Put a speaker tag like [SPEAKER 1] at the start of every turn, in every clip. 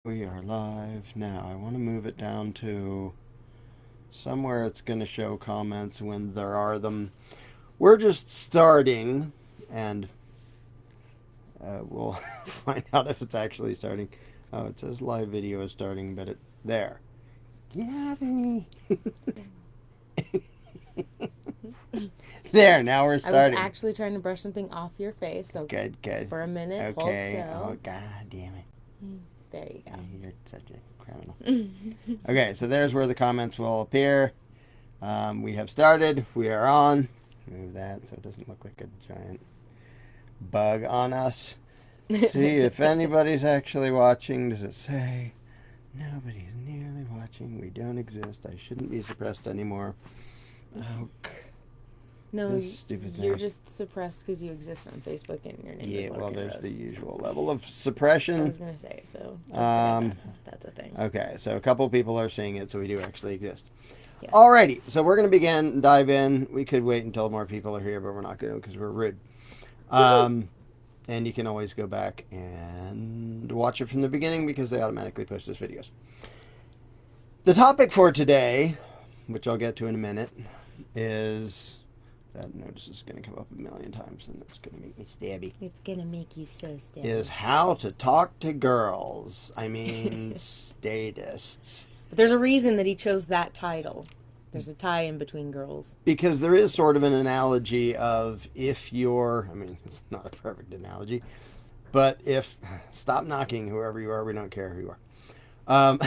[SPEAKER 1] We are live now. I want to move it down to somewhere it's going to show comments when there are them. We're just starting, and we'll find out if it's actually starting. Oh, it says live video is starting, but there. Get out of me. There, now we're
[SPEAKER 2] I was
[SPEAKER 1] starting.
[SPEAKER 2] actually trying to brush something off your face, so
[SPEAKER 1] Good.
[SPEAKER 2] for a minute,
[SPEAKER 1] Okay.
[SPEAKER 2] hold still.
[SPEAKER 1] Oh, god damn it.
[SPEAKER 2] There you go.
[SPEAKER 1] You're such a criminal. Okay, so there's where the comments will appear. We have started. We are on. Move that so it doesn't look like a giant bug on us. See if anybody's actually watching. Does it say nobody's nearly watching? We don't exist. I shouldn't be suppressed anymore. Okay.
[SPEAKER 2] No,
[SPEAKER 1] This stupid
[SPEAKER 2] you're
[SPEAKER 1] thing.
[SPEAKER 2] just suppressed because you exist on Facebook and your name is
[SPEAKER 1] Yeah,
[SPEAKER 2] Larkin
[SPEAKER 1] well, there's
[SPEAKER 2] Rose.
[SPEAKER 1] the usual
[SPEAKER 2] So
[SPEAKER 1] level of
[SPEAKER 2] I
[SPEAKER 1] suppression.
[SPEAKER 2] was gonna say, so don't forget that's a thing.
[SPEAKER 1] Okay, so a couple people are seeing it, so we do actually exist.
[SPEAKER 2] Yes.
[SPEAKER 1] Alrighty, so we're going to begin and dive in. We could wait until more people are here, but we're not going to because we're rude. And you can always go back and watch it from the beginning because they automatically post us videos. The topic for today, which I'll get to in a minute, is... That notice is going to come up a million times and it's going to make me stabby.
[SPEAKER 2] It's gonna make you so stabby.
[SPEAKER 1] Is how to talk to girls. I mean, statists.
[SPEAKER 2] But there's a reason that he chose that title. There's a tie in between girls.
[SPEAKER 1] Because there is sort of an analogy of if you're, I mean, it's not a perfect analogy, but if, stop knocking whoever you are, we don't care who you are.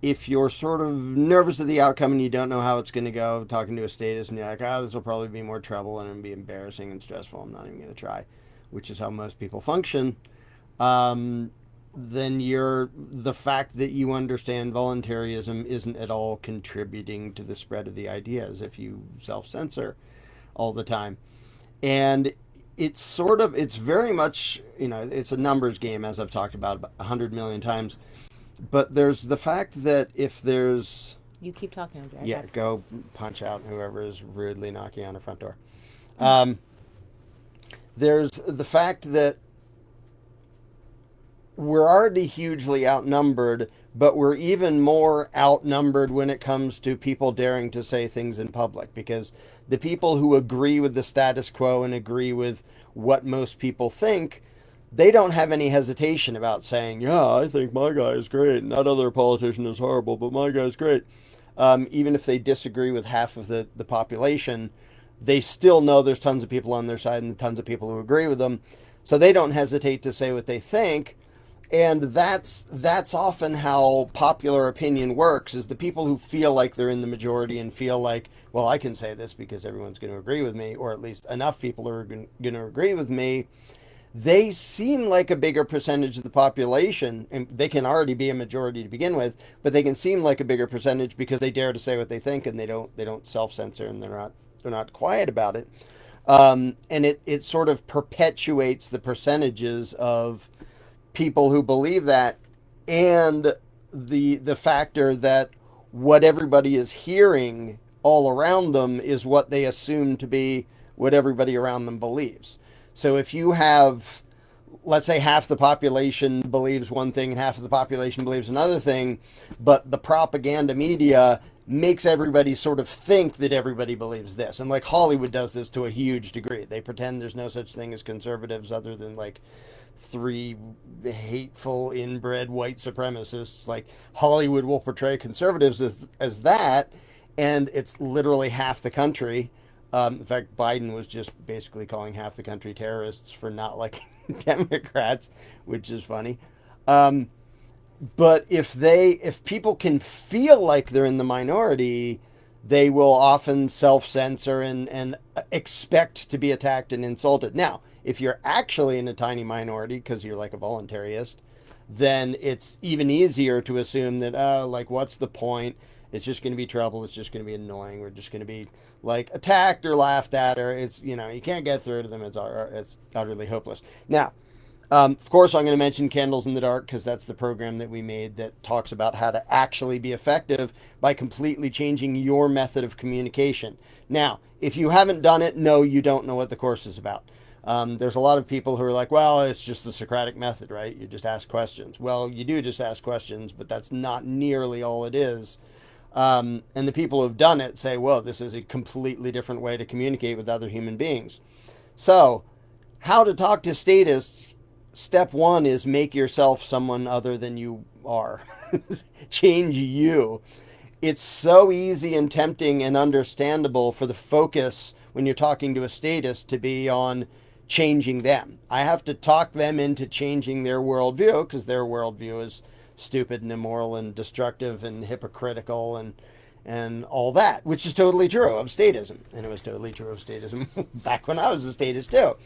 [SPEAKER 1] If you're sort of nervous of the outcome and you don't know how it's going to go, talking to a statist and you're like, this will probably be more trouble and it'll be embarrassing and stressful, I'm not even going to try, which is how most people function, then the fact that you understand voluntarism isn't at all contributing to the spread of the ideas if you self-censor all the time. And it's very much, it's a numbers game, as I've talked about 100 million times. But there's the fact that if there's...
[SPEAKER 2] You keep talking, Andrew.
[SPEAKER 1] Yeah, go punch out whoever is rudely knocking on the front door. There's the fact that we're already hugely outnumbered, but we're even more outnumbered when it comes to people daring to say things in public, because the people who agree with the status quo and agree with what most people think, they don't have any hesitation about saying, yeah, I think my guy is great, and that other politician is horrible, but my guy's great. Even if they disagree with half of the population, they still know there's tons of people on their side and tons of people who agree with them. So they don't hesitate to say what they think. And that's often how popular opinion works, is the people who feel like they're in the majority and feel like, well, I can say this because everyone's going to agree with me, or at least enough people are going to agree with me. They seem like a bigger percentage of the population, and they can already be a majority to begin with, but they can seem like a bigger percentage because they dare to say what they think and they don't self-censor and they're not quiet about it. And it sort of perpetuates the percentages of people who believe that, and the factor that what everybody is hearing all around them is what they assume to be what everybody around them believes. So if you have, let's say, half the population believes one thing and half of the population believes another thing, but the propaganda media makes everybody sort of think that everybody believes this. And like Hollywood does this to a huge degree. They pretend there's no such thing as conservatives other than like three hateful inbred white supremacists. Like Hollywood will portray conservatives as that, and it's literally half the country. In fact, Biden was just basically calling half the country terrorists for not liking Democrats, which is funny. But if people can feel like they're in the minority, they will often self-censor and expect to be attacked and insulted. Now, if you're actually in a tiny minority because you're like a voluntarist, then it's even easier to assume that, what's the point? It's just going to be trouble. It's just going to be annoying. We're just going to be like attacked or laughed at, or it's, you can't get through to them. It's utterly hopeless. Now, of course, I'm going to mention Candles in the Dark because that's the program that we made that talks about how to actually be effective by completely changing your method of communication. Now, if you haven't done it, no, you don't know what the course is about. There's a lot of people who are like, well, it's just the Socratic method, right? You just ask questions. Well, you do just ask questions, but that's not nearly all it is. And the people who've done it say, well, this is a completely different way to communicate with other human beings. So, how to talk to statists, step one is make yourself someone other than you are. Change you. It's so easy and tempting and understandable for the focus when you're talking to a statist to be on changing them. I have to talk them into changing their worldview because their worldview is stupid and immoral and destructive and hypocritical and all that, which is totally true of statism. And it was totally true of statism back when I was a statist too.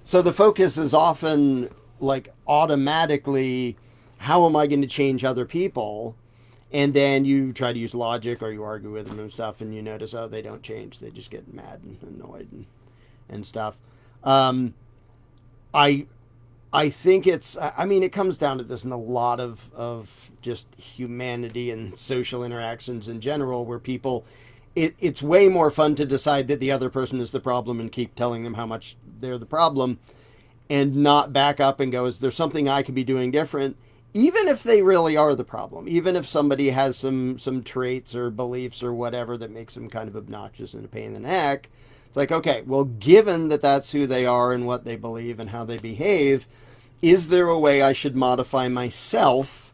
[SPEAKER 1] So the focus is often like automatically, how am I going to change other people? And then you try to use logic or you argue with them and stuff, and you notice, oh, they don't change. They just get mad and annoyed and stuff. I think it's, I mean, it comes down to this in a lot of just humanity and social interactions in general, where people, it's way more fun to decide that the other person is the problem and keep telling them how much they're the problem and not back up and go, is there something I could be doing different? Even if they really are the problem, even if somebody has some traits or beliefs or whatever that makes them kind of obnoxious and a pain in the neck, it's like, okay, well, given that that's who they are and what they believe and how they behave, is there a way I should modify myself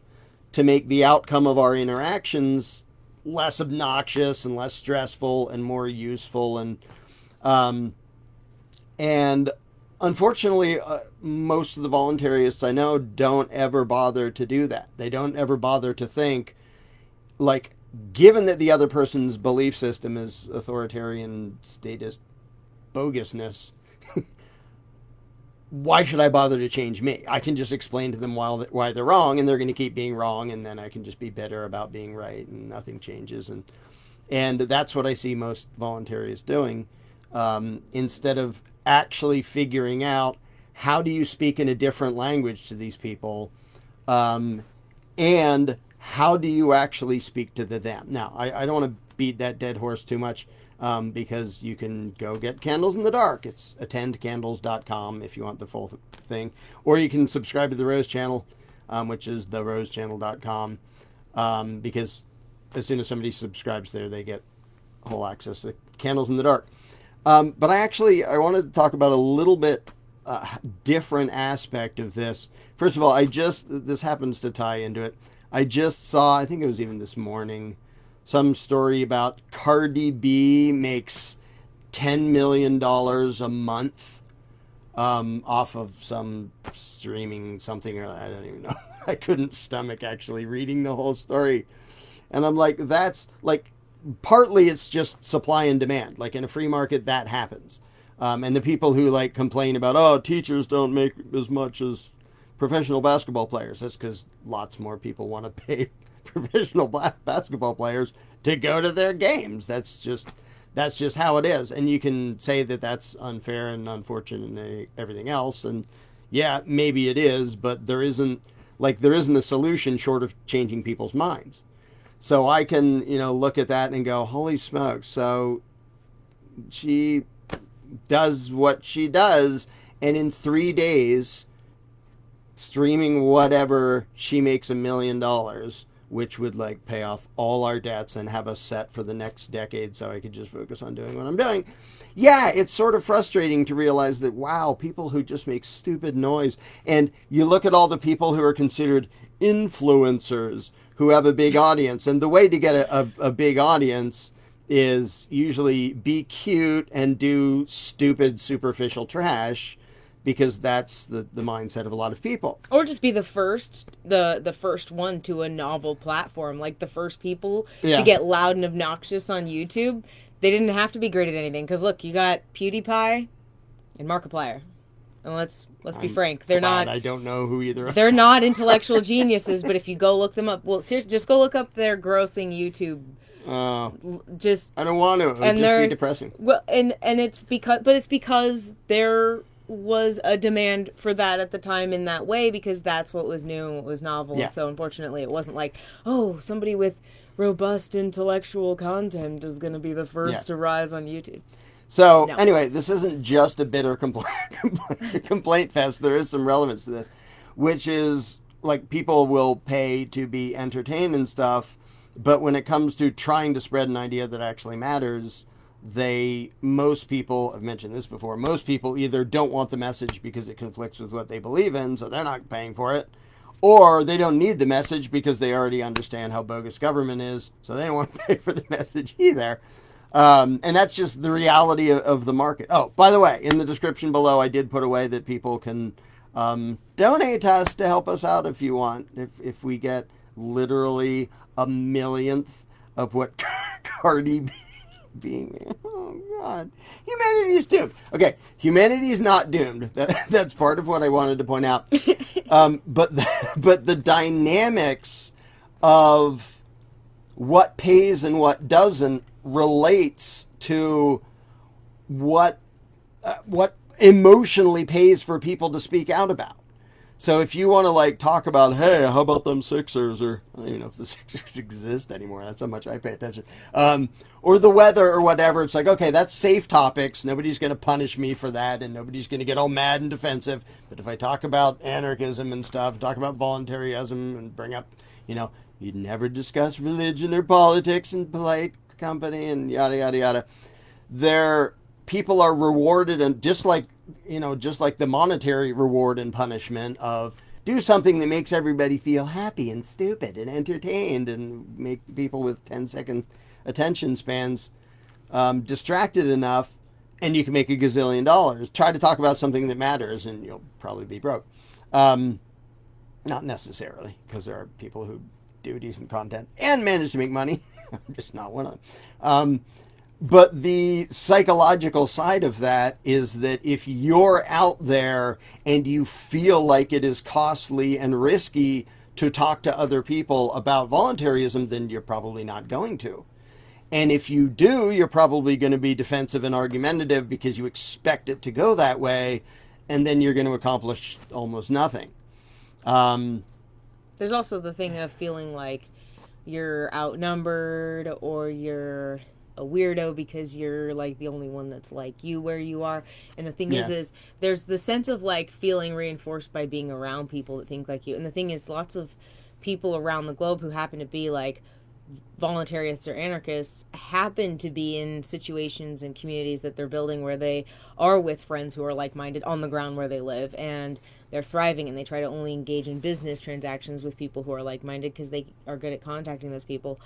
[SPEAKER 1] to make the outcome of our interactions less obnoxious and less stressful and more useful? And unfortunately, most of the voluntarists I know don't ever bother to do that. They don't ever bother to think, like, given that the other person's belief system is authoritarian, statist bogusness, why should I bother to change me? I can just explain to them why they're wrong, and they're going to keep being wrong, and then I can just be bitter about being right, and nothing changes. And that's what I see most voluntarists doing, instead of actually figuring out how do you speak in a different language to these people, and how do you actually speak to them. Now, I don't want to beat that dead horse too much, because you can go get Candles in the Dark. It's attendcandles.com if you want the full thing, or you can subscribe to the Rose channel, which is therosechannel.com, because as soon as somebody subscribes there, they get whole access to Candles in the Dark. But I wanted to talk about a little bit different aspect of this. First of all, this happens to tie into it. I just saw, I think it was even this morning, some story about Cardi B makes $10 million a month off of some streaming something, or I don't even know. I couldn't stomach actually reading the whole story. And I'm like, that's like, partly it's just supply and demand. Like in a free market, that happens. And the people who like complain about, oh, teachers don't make as much as professional basketball players, that's because lots more people want to pay professional basketball players to go to their games. That's just how it is. And you can say that that's unfair and unfortunate and everything else. And yeah, maybe it is, but there isn't a solution short of changing people's minds. So I can, look at that and go, holy smokes. So she does what she does, and in 3 days, streaming whatever, she makes $1 million, which would like pay off all our debts and have us set for the next decade so I could just focus on doing what I'm doing. Yeah, it's sort of frustrating to realize that, wow, people who just make stupid noise. And you look at all the people who are considered influencers who have a big audience. And the way to get a big audience is usually be cute and do stupid, superficial trash, because that's the mindset of a lot of people.
[SPEAKER 2] Or just be the first one to a novel platform, like the first people to get loud and obnoxious on YouTube. They didn't have to be great at anything, because look, you got PewDiePie and Markiplier. And let's be frank, they're not.
[SPEAKER 1] I don't know who either.
[SPEAKER 2] They're not intellectual geniuses, but if you go look them up, well, seriously, just go look up their grossing YouTube.
[SPEAKER 1] I don't want to. It would just be depressing.
[SPEAKER 2] Well, and it's because there was a demand for that at the time in that way, because that's what was new and what was novel. Yeah. And so unfortunately, it wasn't like, oh, somebody with robust intellectual content is going to be the first to rise on YouTube.
[SPEAKER 1] So
[SPEAKER 2] No.
[SPEAKER 1] anyway, this isn't just a bitter complaint fest. There is some relevance to this, which is like people will pay to be entertained and stuff, but when it comes to trying to spread an idea that actually matters, most people, I've mentioned this before, most people either don't want the message because it conflicts with what they believe in, so they're not paying for it, or they don't need the message because they already understand how bogus government is, so they don't want to pay for the message either. And that's just the reality of the market. Oh, by the way, in the description below, I did put away that people can donate to us to help us out if you want. If we get literally a millionth of what Cardi B being, oh God, humanity is doomed. Okay, humanity is not doomed. That's part of what I wanted to point out. But the dynamics of what pays and what doesn't relates to what emotionally pays for people to speak out about. So if you want to like talk about, hey, how about them Sixers, or I don't even know if the Sixers exist anymore. That's how much I pay attention. Or the weather or whatever. It's like, okay, that's safe topics. Nobody's going to punish me for that, and nobody's going to get all mad and defensive. But if I talk about anarchism and stuff, talk about voluntarism, and bring up, you'd never discuss religion or politics in polite company and yada yada yada. People are rewarded, and just like the monetary reward and punishment of do something that makes everybody feel happy and stupid and entertained and make people with 10-second attention spans distracted enough, and you can make $1 gazillion. Try to talk about something that matters and you'll probably be broke. Not necessarily, because there are people who do decent content and manage to make money. I'm just not one of them. But the psychological side of that is that if you're out there and you feel like it is costly and risky to talk to other people about voluntarism, then you're probably not going to. And if you do, you're probably going to be defensive and argumentative because you expect it to go that way, and then you're going to accomplish almost nothing.
[SPEAKER 2] There's also the thing of feeling like you're outnumbered, or you're a weirdo because you're like the only one that's like you where you are. And the thing is there's the sense of like feeling reinforced by being around people that think like you. And the thing is, lots of people around the globe who happen to be like voluntarists or anarchists happen to be in situations and communities that they're building where they are with friends who are like-minded on the ground where they live, and they're thriving, and they try to only engage in business transactions with people who are like-minded because they are good at contacting those people.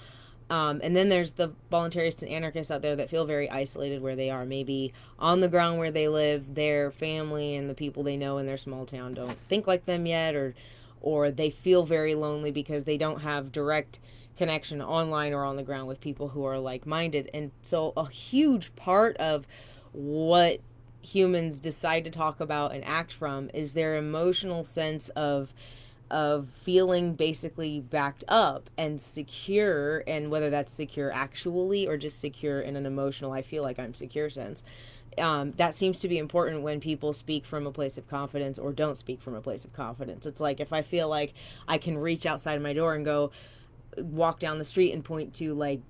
[SPEAKER 2] And then there's the voluntarists and anarchists out there that feel very isolated where they are. Maybe on the ground where they live, their family and the people they know in their small town don't think like them yet, or they feel very lonely because they don't have direct connection online or on the ground with people who are like-minded. And so a huge part of what humans decide to talk about and act from is their emotional sense of feeling basically backed up and secure, and whether that's secure actually or just secure in an emotional I feel like I'm secure sense. That seems to be important when people speak from a place of confidence or don't speak from a place of confidence. It's like if I feel like I can reach outside my door and go walk down the street and point to like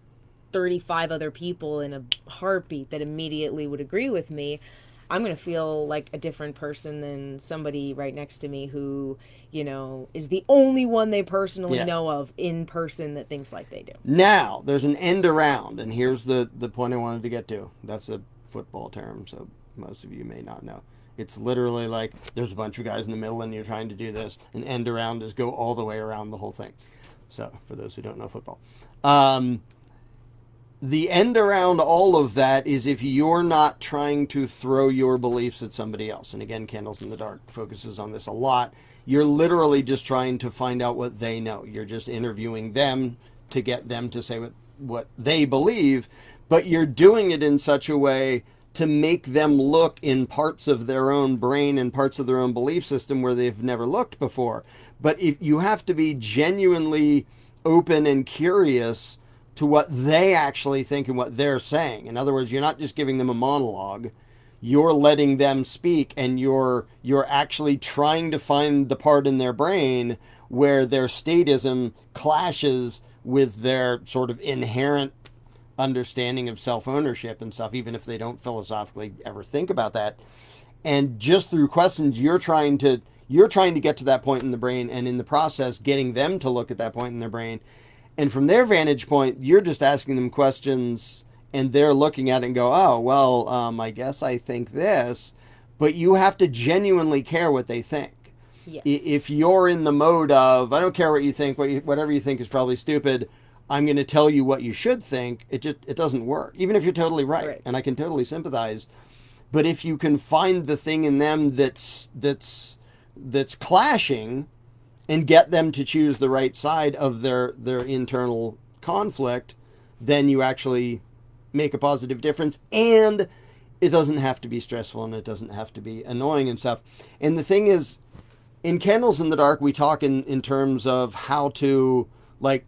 [SPEAKER 2] 35 other people in a heartbeat that immediately would agree with me, I'm going to feel like a different person than somebody right next to me who, is the only one they personally know of in person that thinks like they do.
[SPEAKER 1] Now, there's an end around, and here's the point I wanted to get to. That's a football term, so most of you may not know. It's literally like there's a bunch of guys in the middle and you're trying to do this. An end around is go all the way around the whole thing. So, for those who don't know football. The end around all of that is if you're not trying to throw your beliefs at somebody else. And again, Candles in the Dark focuses on this a lot. You're literally just trying to find out what they know. You're just interviewing them to get them to say what they believe. But you're doing it in such a way to make them look in parts of their own brain and parts of their own belief system where they've never looked before. But if you have to be genuinely open and curious to what they actually think and what they're saying. In other words, you're not just giving them a monologue. You're letting them speak, and you're actually trying to find the part in their brain where their statism clashes with their sort of inherent understanding of self-ownership and stuff, even if they don't philosophically ever think about that. And just through questions, you're trying to get to that point in the brain, and in the process, getting them to look at that point in their brain. And from their vantage point, you're just asking them questions, and they're looking at it and go, oh, well, I guess I think this. But you have to genuinely care what they think.
[SPEAKER 2] Yes.
[SPEAKER 1] If you're in the mode of, I don't care what you think, whatever you think is probably stupid, I'm going to tell you what you should think, it doesn't work. Even if you're totally right. And I can totally sympathize. But if you can find the thing in them that's clashing, and get them to choose the right side of their internal conflict, then you actually make a positive difference. And it doesn't have to be stressful, and it doesn't have to be annoying and stuff. And the thing is, in Candles in the Dark, we talk in terms of how to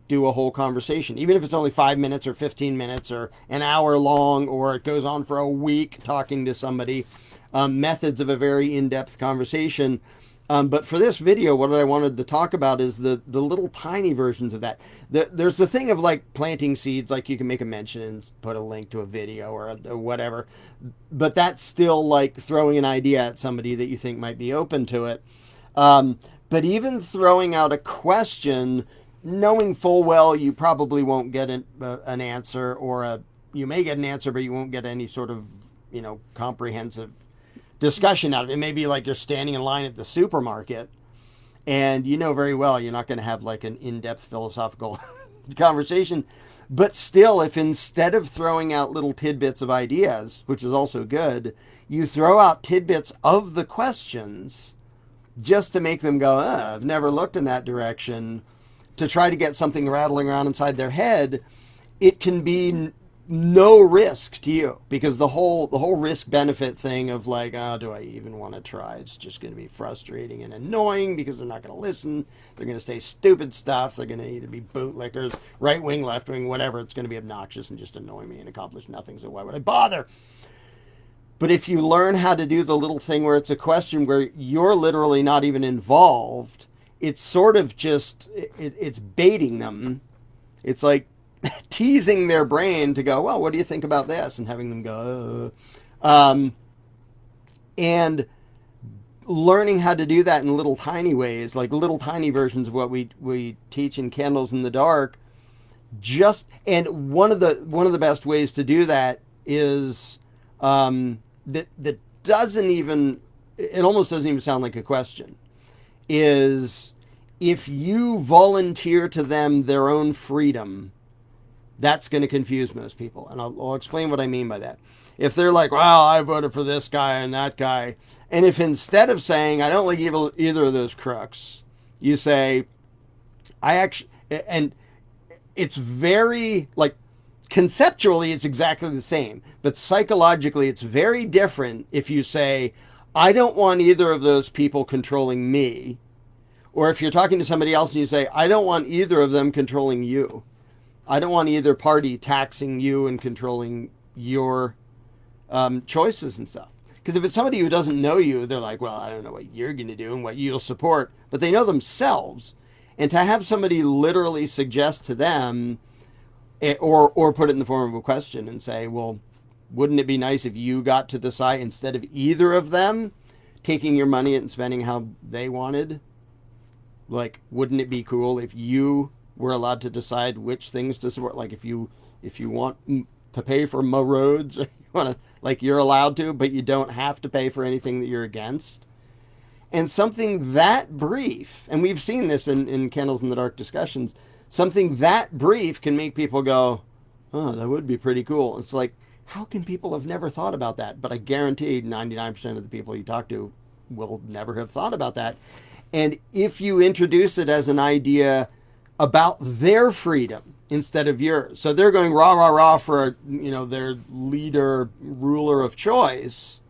[SPEAKER 1] do a whole conversation, even if it's only 5 minutes or 15 minutes or an hour long, or it goes on for a week talking to somebody. Methods of a very in-depth conversation. But for this video, what I wanted to talk about is the little tiny versions of that. There's the thing of planting seeds, you can make a mention and put a link to a video or whatever. But that's still throwing an idea at somebody that you think might be open to it. But even throwing out a question, knowing full well you probably won't get an answer, or you may get an answer, but you won't get any sort of comprehensive discussion out of it. It may be you're standing in line at the supermarket, and you know very well you're not going to have an in-depth philosophical conversation. But still, if instead of throwing out little tidbits of ideas, which is also good, you throw out tidbits of the questions just to make them go, I've never looked in that direction, to try to get something rattling around inside their head, it can be no risk to you, because the whole risk benefit thing of do I even want to try? It's just going to be frustrating and annoying because they're not going to listen. They're going to say stupid stuff. They're going to either be bootlickers, right wing, left wing, whatever. It's going to be obnoxious and just annoy me and accomplish nothing. So why would I bother? But if you learn how to do the little thing where it's a question where you're literally not even involved, it's sort of just, it's baiting them. It's teasing their brain to go, well, what do you think about this? And having them go, and learning how to do that in little tiny ways, little tiny versions of what we teach in Candles in the Dark. And one of the best ways to do that is, that doesn't even, it almost doesn't even sound like a question, is if you volunteer to them their own freedom, that's going to confuse most people. And I'll explain what I mean by that. If they're well, I voted for this guy and that guy, and if instead of saying, I don't like either of those crooks, you say, and it's very, conceptually it's exactly the same, but psychologically it's very different if you say, I don't want either of those people controlling me. Or if you're talking to somebody else and you say, I don't want either of them controlling you. I don't want either party taxing you and controlling your choices and stuff. Because if it's somebody who doesn't know you, they're well, I don't know what you're going to do and what you'll support. But they know themselves. And to have somebody literally suggest to them, or put it in the form of a question and say, well, wouldn't it be nice if you got to decide instead of either of them taking your money and spending how they wanted? Wouldn't it be cool if you were allowed to decide which things to support? If you want to pay for my roads, or you want to, you're allowed to, but you don't have to pay for anything that you're against. And something that brief, and we've seen this in Candles in the Dark discussions, something that brief can make people go, oh, that would be pretty cool. It's how can people have never thought about that? But I guarantee 99% of the people you talk to will never have thought about that. And if you introduce it as an idea about their freedom instead of yours, so they're going rah, rah, rah for, their leader, ruler of choice.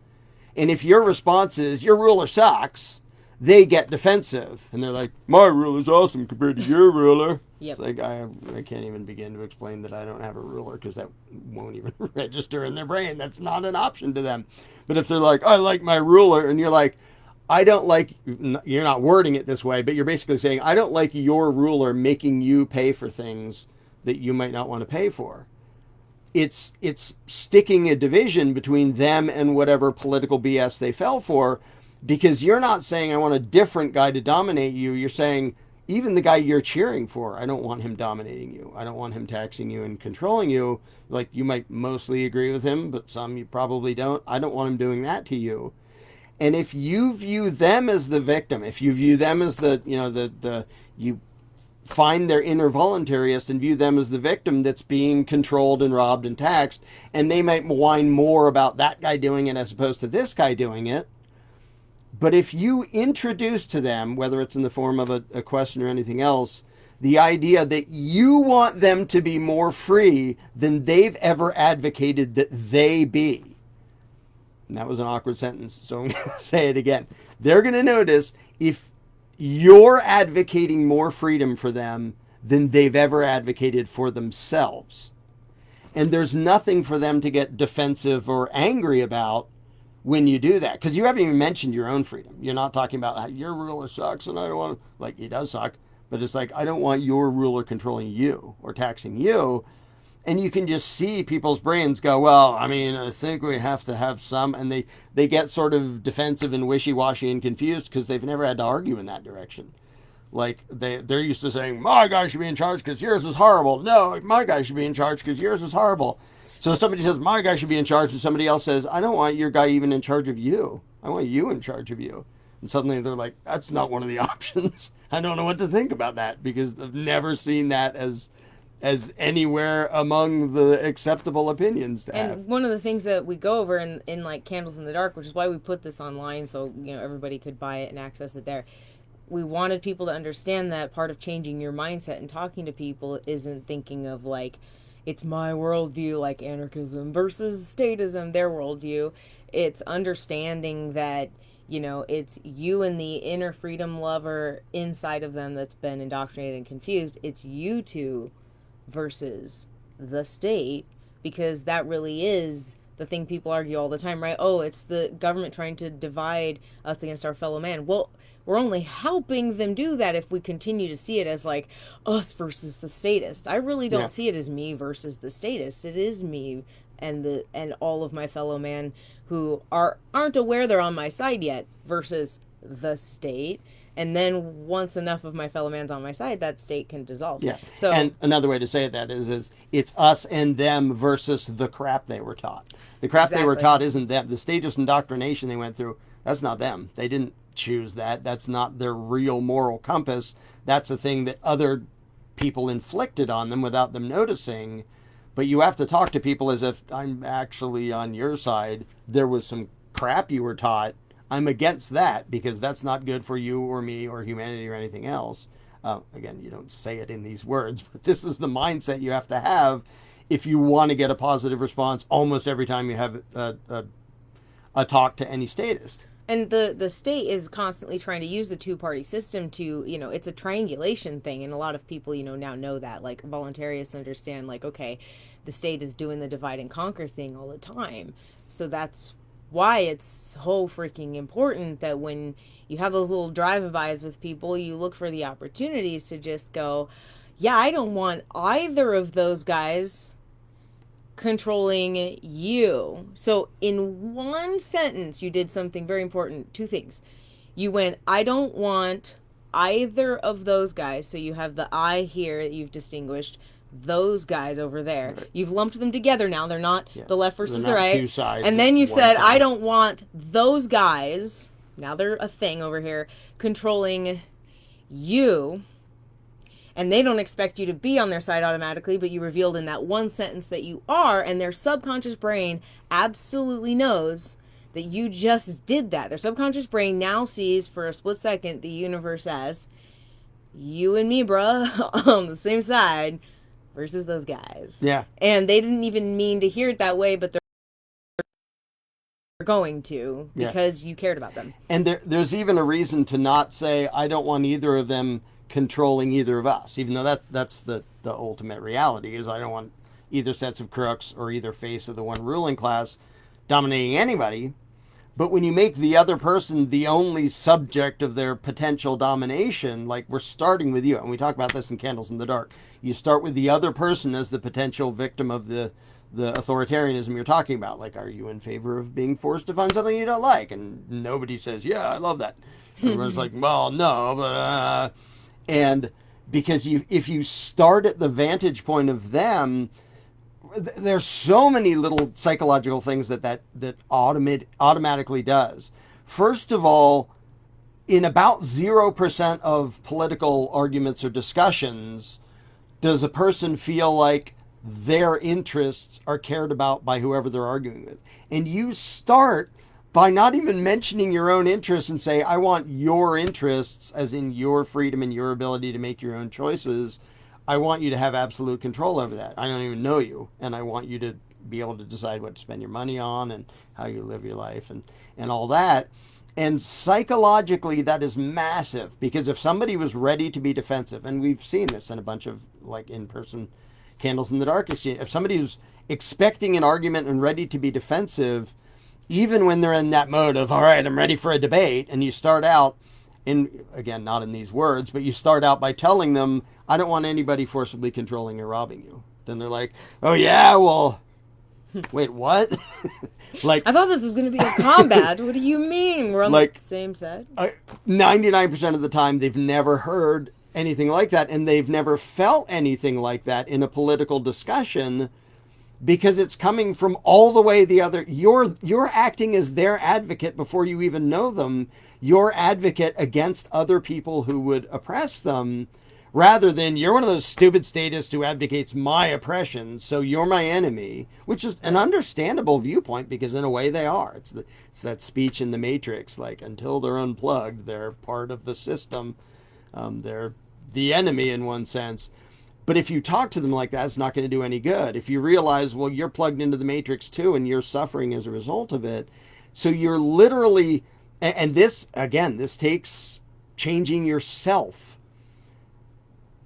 [SPEAKER 1] And if your response is, your ruler sucks, they get defensive. And they're my ruler's awesome compared to your ruler.
[SPEAKER 2] Yep.
[SPEAKER 1] It's I can't even begin to explain that I don't have a ruler, because that won't even register in their brain. That's not an option to them. But if they're I like my ruler, and you're I don't like, you're not wording it this way, but you're basically saying, I don't like your ruler making you pay for things that you might not want to pay for. it's sticking a division between them and whatever political BS they fell for, because you're not saying I want a different guy to dominate you. You're saying even the guy you're cheering for, I don't want him dominating you. I don't want him taxing you and controlling you. Like, you might mostly agree with him, but some you probably don't. I don't want him doing that to you. And if you view them as the victim, if you view them as you find their inner voluntarist and view them as the victim that's being controlled and robbed and taxed, and they might whine more about that guy doing it as opposed to this guy doing it. But if you introduce to them, whether it's in the form of a question or anything else, the idea that you want them to be more free than they've ever advocated that they be. And that was an awkward sentence, so I'm going to say it again. They're going to notice if you're advocating more freedom for them than they've ever advocated for themselves. And there's nothing for them to get defensive or angry about when you do that. Because you haven't even mentioned your own freedom. You're not talking about how your ruler sucks and I don't want to, like, he does suck. But it's like, I don't want your ruler controlling you or taxing you. And you can just see people's brains go, well, I mean, I think we have to have some. And they get sort of defensive and wishy-washy and confused because they've never had to argue in that direction. Like, they're used to saying, my guy should be in charge because yours is horrible. No, my guy should be in charge because yours is horrible. So somebody says, my guy should be in charge, and somebody else says, I don't want your guy even in charge of you. I want you in charge of you. And suddenly they're like, that's not one of the options. I don't know what to think about that because I've never seen that as anywhere among the acceptable opinions to have.
[SPEAKER 2] And one of the things that we go over in like Candles in the Dark, which is why we put this online so, you know, everybody could buy it and access it there. We wanted people to understand that part of changing your mindset and talking to people isn't thinking of like, it's my worldview, like anarchism versus statism, their worldview. It's understanding that, you know, it's you and the inner freedom lover inside of them that's been indoctrinated and confused. It's you two versus the state, because that really is the thing people argue all the time, right? Oh, it's the government trying to divide us against our fellow man. Well, we're only helping them do that if we continue to see it as like us versus the statists. I really don't see it as me versus the statists. It is me and all of my fellow man who aren't aware they're on my side yet versus the state. And then once enough of my fellow man's on my side, that state can dissolve.
[SPEAKER 1] Yeah.
[SPEAKER 2] So,
[SPEAKER 1] and another way to say that is it's us and them versus the crap they were taught. The crap they were taught isn't them. The statist indoctrination they went through, that's not them. They didn't choose that. That's not their real moral compass. That's a thing that other people inflicted on them without them noticing. But you have to talk to people as if I'm actually on your side. There was some crap you were taught. I'm against that because that's not good for you or me or humanity or anything else. Again, you don't say it in these words, but this is the mindset you have to have if you want to get a positive response almost every time you have a talk to any statist.
[SPEAKER 2] And the state is constantly trying to use the two-party system to, you know, it's a triangulation thing. And a lot of people, you know, now know that. Like, voluntarists understand, like, okay, the state is doing the divide and conquer thing all the time. So that's why it's so freaking important that when you have those little drive-bys with people, you look for the opportunities to just go, yeah, I don't want either of those guys controlling you. So in one sentence, you did something very important. Two things. You went, I don't want either of those guys. So you have the I here that you've distinguished, those guys over there. Right. You've lumped them together now. They're not the left versus the right.
[SPEAKER 1] Two sides,
[SPEAKER 2] and then you said, I don't want those guys, now they're a thing over here, controlling you. And they don't expect you to be on their side automatically, but you revealed in that one sentence that you are, and their subconscious brain absolutely knows that you just did that. Their subconscious brain now sees for a split second the universe as you and me, bruh, on the same side versus those guys.
[SPEAKER 1] Yeah.
[SPEAKER 2] And they didn't even mean to hear it that way, but they're going to because you cared about them.
[SPEAKER 1] And there's even a reason to not say, I don't want either of them controlling either of us, even though that's the ultimate reality is I don't want either sets of crooks or either face of the one ruling class dominating anybody. But when you make the other person the only subject of their potential domination, like we're starting with you, and we talk about this in Candles in the Dark, you start with the other person as the potential victim of the the authoritarianism you're talking about. Like, are you in favor of being forced to fund something you don't like? And nobody says, yeah, I love that. Everyone's like, well, no, but and because if you start at the vantage point of them, there's so many little psychological things that automatically does. First of all, in about 0% of political arguments or discussions, does a person feel like their interests are cared about by whoever they're arguing with. And you start by not even mentioning your own interests and say, I want your interests, as in your freedom and your ability to make your own choices. I want you to have absolute control over that. I don't even know you, and I want you to be able to decide what to spend your money on and how you live your life and all that. And psychologically, that is massive, because if somebody was ready to be defensive, and we've seen this in a bunch of like in-person candles in the dark exchange, if somebody was expecting an argument and ready to be defensive, even when they're in that mode of, all right, I'm ready for a debate, and you start out in, again, not in these words, but you start out by telling them, I don't want anybody forcibly controlling or robbing you. Then they're like, oh yeah, well, wait, what? Like,
[SPEAKER 2] I thought this was going to be a combat. What do you mean? We're on
[SPEAKER 1] like,
[SPEAKER 2] the same side?
[SPEAKER 1] 99% of the time, they've never heard anything like that, and they've never felt anything like that in a political discussion, because it's coming from all the way the other. You're acting as their advocate before you even know them. You're advocate against other people who would oppress them, rather than you're one of those stupid statists who advocates my oppression, so you're my enemy, which is an understandable viewpoint, because in a way they are. It's that speech in The Matrix, like, until they're unplugged, they're part of the system. They're the enemy in one sense. But if you talk to them like that, it's not going to do any good. If you realize, well, you're plugged into the Matrix too, and you're suffering as a result of it. So you're literally, and this, again, this takes changing yourself.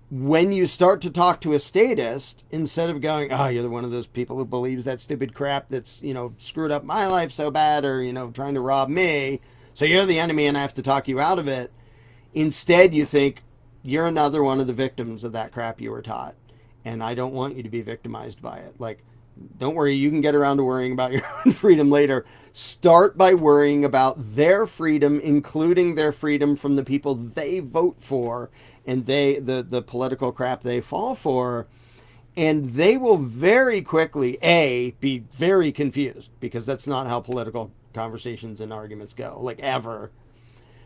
[SPEAKER 1] When you start to talk to a statist, instead of going, oh, you're one of those people who believes that stupid crap that's, screwed up my life so bad, or, trying to rob me, so you're the enemy and I have to talk you out of it. Instead, you think, you're another one of the victims of that crap you were taught, and I don't want you to be victimized by it. Like, don't worry, you can get around to worrying about your own freedom later. Start by worrying about their freedom, including their freedom from the people they vote for and the political crap they fall for. And they will very quickly, be very confused, because that's not how political conversations and arguments go, like, ever.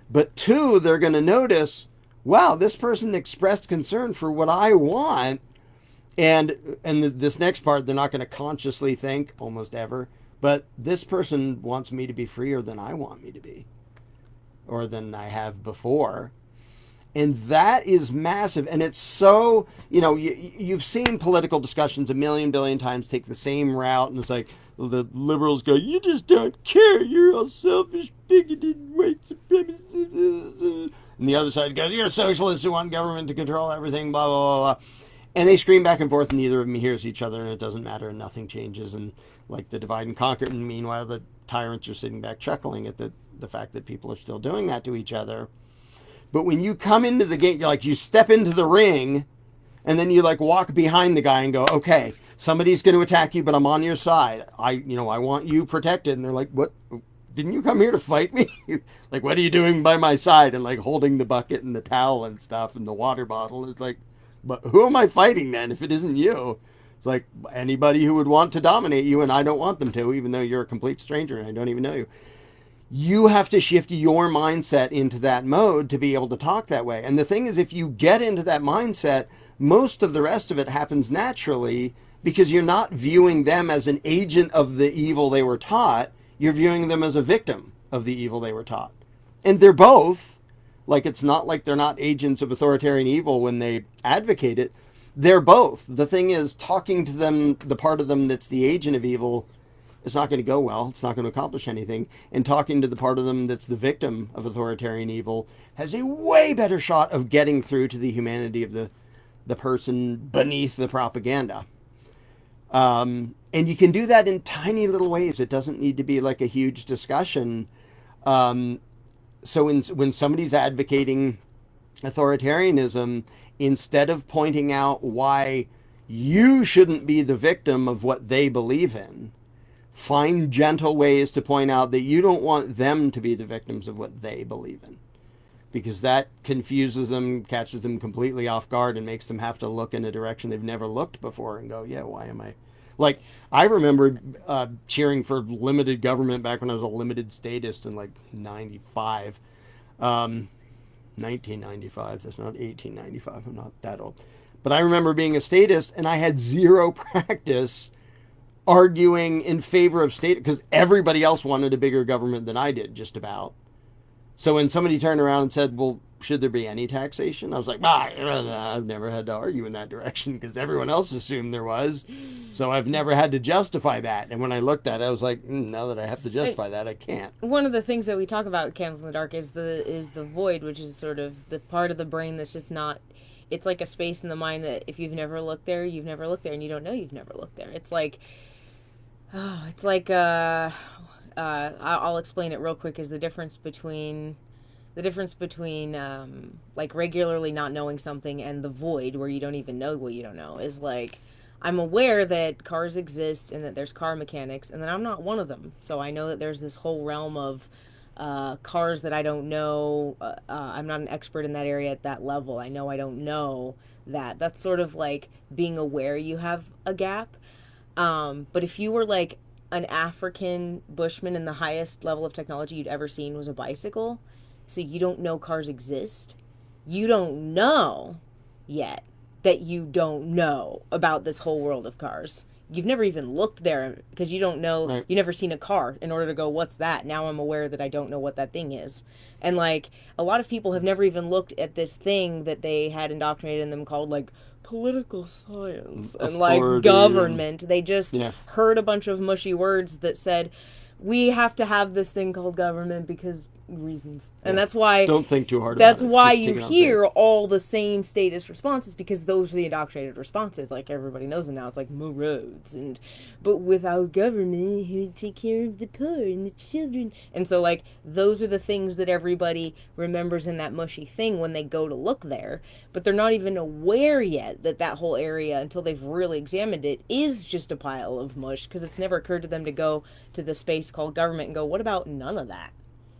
[SPEAKER 1] But two, they're going to notice, wow, this person expressed concern for what I want. And this next part, they're not going to consciously think, almost ever, but this person wants me to be freer than I want me to be, or than I have before. And that is massive. And it's so, you've seen political discussions a million billion times take the same route. And it's like, the liberals go, you just don't care. You're all selfish, bigoted, white supremacists. And the other side goes, you're socialists who want government to control everything, blah, blah, blah, blah. And they scream back and forth, and neither of them hears each other, and it doesn't matter, and nothing changes. And like the divide and conquer. And meanwhile, the tyrants are sitting back chuckling at the fact that people are still doing that to each other. But when you come into the game, you step into the ring, and then you walk behind the guy and go, okay, somebody's going to attack you, but I'm on your side. I want you protected. And they're like, what? Didn't you come here to fight me? Like, what are you doing by my side? And holding the bucket and the towel and stuff and the water bottle. It's like, but who am I fighting then if it isn't you? It's like anybody who would want to dominate you, and I don't want them to, even though you're a complete stranger and I don't even know you. You have to shift your mindset into that mode to be able to talk that way. And the thing is, if you get into that mindset, most of the rest of it happens naturally, because you're not viewing them as an agent of the evil they were taught. You're viewing them as a victim of the evil they were taught. And they're both. It's not like they're not agents of authoritarian evil when they advocate it. They're both. The thing is, talking to them, the part of them that's the agent of evil, it's not going to go well. It's not going to accomplish anything. And talking to the part of them that's the victim of authoritarian evil has a way better shot of getting through to the humanity of the person beneath the propaganda. And you can do that in tiny little ways. It doesn't need to be like a huge discussion. So when somebody's advocating authoritarianism, instead of pointing out why You shouldn't be the victim of what they believe in. Find gentle ways to point out that you don't want them to be the victims of what they believe in. Because that confuses them, catches them completely off guard, and makes them have to look in a direction they've never looked before and go, yeah, why am I... Like, I remember cheering for limited government back when I was a limited statist in, like, 95. 1995. That's not 1895. I'm not that old. But I remember being a statist, and I had zero practice arguing in favor of state, because everybody else wanted a bigger government than I did, just about. So when somebody turned around and said, well, should there be any taxation? I was like, I've never had to argue in that direction because everyone else assumed there was. So I've never had to justify that. And when I looked at it, I was like, now that I have to justify that, I can't.
[SPEAKER 2] One of the things that we talk about Candles in the Dark is the void, which is sort of the part of the brain that's just not... It's like a space in the mind that if you've never looked there, you've never looked there, and you don't know you've never looked there. It's like... I'll explain it real quick. Is the difference between like regularly not knowing something and the void where you don't even know what you don't know is like, I'm aware that cars exist and that there's car mechanics, and that I'm not one of them. So I know that there's this whole realm of cars that I don't know. I'm not an expert in that area at that level. I know I don't know that. That's sort of like being aware you have a gap. But if you were like an African bushman and the highest level of technology you'd ever seen was a bicycle, so you don't know cars exist, you don't know yet that you don't know about this whole world of cars. You've never even looked there because you don't know, right. You've never seen a car in order to go, what's that? Now I'm aware that I don't know what that thing is. And like a lot of people have never even looked at this thing that they had indoctrinated in them called like political science and like government. They just heard a bunch of mushy words that said, we have to have this thing called government because reasons. And that's why... Don't think too hard about it. That's why you hear all the same statist responses, because those are the indoctrinated responses. Like, everybody knows them now. It's like, more roads. But without government, who would take care of the poor and the children? And so, like, those are the things that everybody remembers in that mushy thing when they go to look there. But they're not even aware yet that that whole area, until they've really examined it, is just a pile of mush, because it's never occurred to them to go to the space called government and go, what about none of that?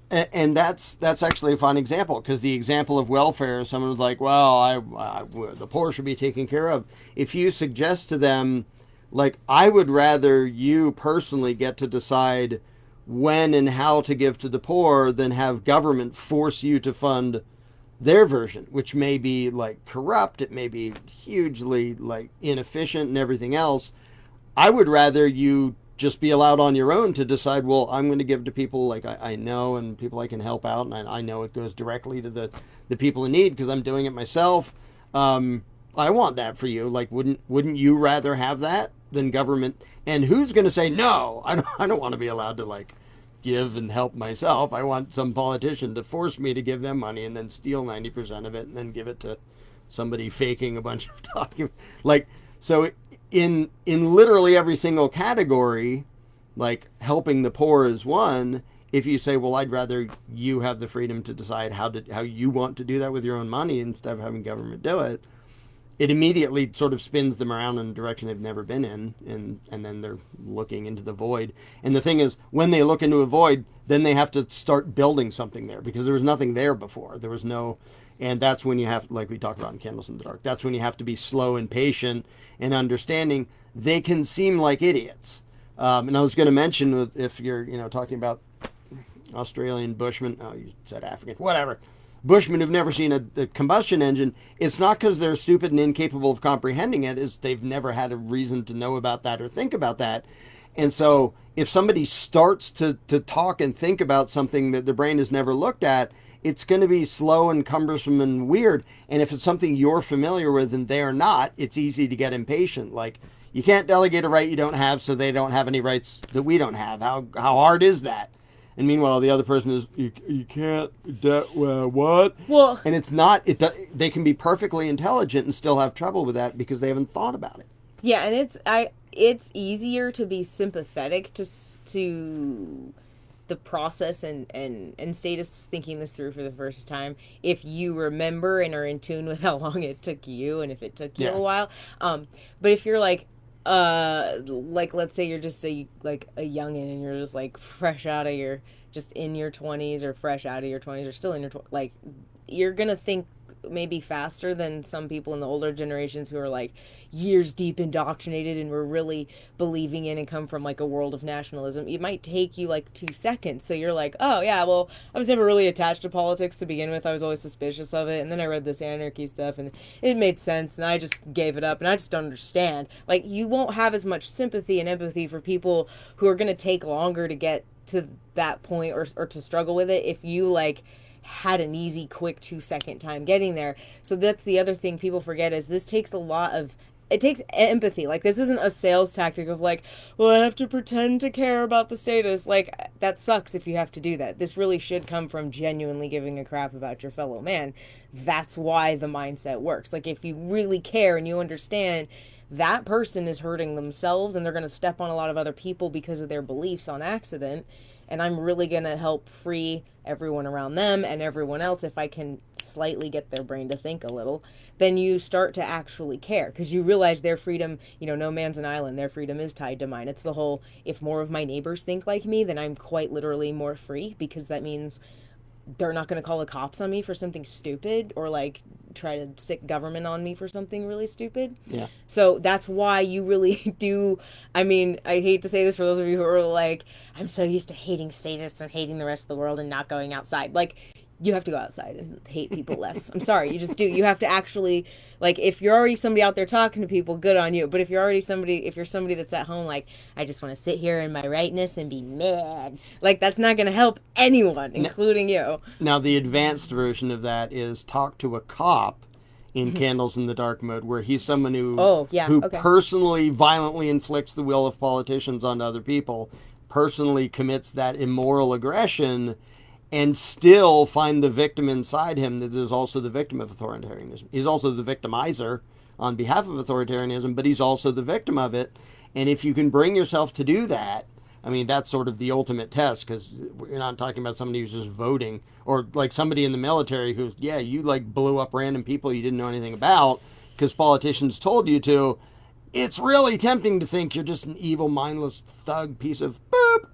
[SPEAKER 1] And that's actually a fun example, because the example of welfare, someone was like, well, the poor should be taken care of. If you suggest to them, like, I would rather you personally get to decide when and how to give to the poor than have government force you to fund their version, which may be, like, corrupt, it may be hugely, like, inefficient and everything else. I would rather you just be allowed on your own to decide, well, I'm going to give to people like I know and people I can help out, and I know it goes directly to the people in need because I'm doing it myself. I want that for you. Like, wouldn't you rather have that than government? And who's going to say, no, I don't want to be allowed to, like, give and help myself. I want some politician to force me to give them money and then steal 90% of it and then give it to somebody faking a bunch of documents. Like, so in literally every single category, like helping the poor is one. If you say, well, I'd rather you have the freedom to decide how you want to do that with your own money instead of having government do it, it immediately sort of spins them around in a direction they've never been in, and then they're looking into the void. And the thing is, when they look into a void, then they have to start building something there, because there was nothing there before. There was no... And that's when you have, like we talked about in Candles in the Dark, that's when you have to be slow and patient and understanding they can seem like idiots. And I was going to mention, if you're, talking about Australian Bushmen, oh, you said African, whatever, Bushmen who've never seen a combustion engine, it's not because they're stupid and incapable of comprehending it, it's they've never had a reason to know about that or think about that. And so if somebody starts to talk and think about something that the brain has never looked at, it's going to be slow and cumbersome and weird. And if it's something you're familiar with and they're not, it's easy to get impatient. Like, you can't delegate a right you don't have, so they don't have any rights that we don't have. How hard is that? And meanwhile, the other person is, you can't, what? Well, and it's not, they can be perfectly intelligent and still have trouble with that because they haven't thought about it.
[SPEAKER 2] Yeah, and it's easier to be sympathetic to the process and statists thinking this through for the first time, if you remember and are in tune with how long it took you and if it took you a while. But if you're like let's say you're just a youngin and you're just like fresh out of your, just in your 20s or fresh out of your 20s or still in your like, you're gonna think maybe faster than some people in the older generations who are like years deep indoctrinated and were really believing in and come from like a world of nationalism. It might take you like 2 seconds. So you're like, oh yeah, well, I was never really attached to politics to begin with. I was always suspicious of it. And then I read this anarchy stuff and it made sense and I just gave it up and I just don't understand. Like, you won't have as much sympathy and empathy for people who are going to take longer to get to that point or to struggle with it if you like had an easy, quick 2-second time getting there. So that's the other thing people forget, is this takes a lot of, it takes empathy. Like, this isn't a sales tactic of like, well, I have to pretend to care about the status. Like, that sucks if you have to do that. This really should come from genuinely giving a crap about your fellow man. That's why the mindset works. Like, if you really care and you understand that person is hurting themselves and they're going to step on a lot of other people because of their beliefs on accident, and I'm really going to help free everyone around them and everyone else if I can slightly get their brain to think a little, then you start to actually care because you realize their freedom, no man's an island, their freedom is tied to mine. It's the whole, if more of my neighbors think like me, then I'm quite literally more free, because that means they're not going to call the cops on me for something stupid or like try to sick government on me for something really stupid.
[SPEAKER 1] Yeah.
[SPEAKER 2] So that's why you really do. I mean, I hate to say this for those of you who are like, I'm so used to hating statists and hating the rest of the world and not going outside. Like, you have to go outside and hate people less. I'm sorry, you just do. You have to actually, like, if you're already somebody out there talking to people, good on you. But if you're somebody that's at home, like, I just want to sit here in my rightness and be mad, like, that's not going to help anyone, including you.
[SPEAKER 1] Now, the advanced version of that is talk to a cop in Candles in the Dark mode, where he's someone who personally violently inflicts the will of politicians onto other people, personally commits that immoral aggression, and still find the victim inside him that is also the victim of authoritarianism. He's also the victimizer on behalf of authoritarianism, but he's also the victim of it. And if you can bring yourself to do that, I mean, that's sort of the ultimate test, because you're not talking about somebody who's just voting, or like somebody in the military who's, you like blew up random people you didn't know anything about because politicians told you to. It's really tempting to think you're just an evil, mindless thug piece of boop.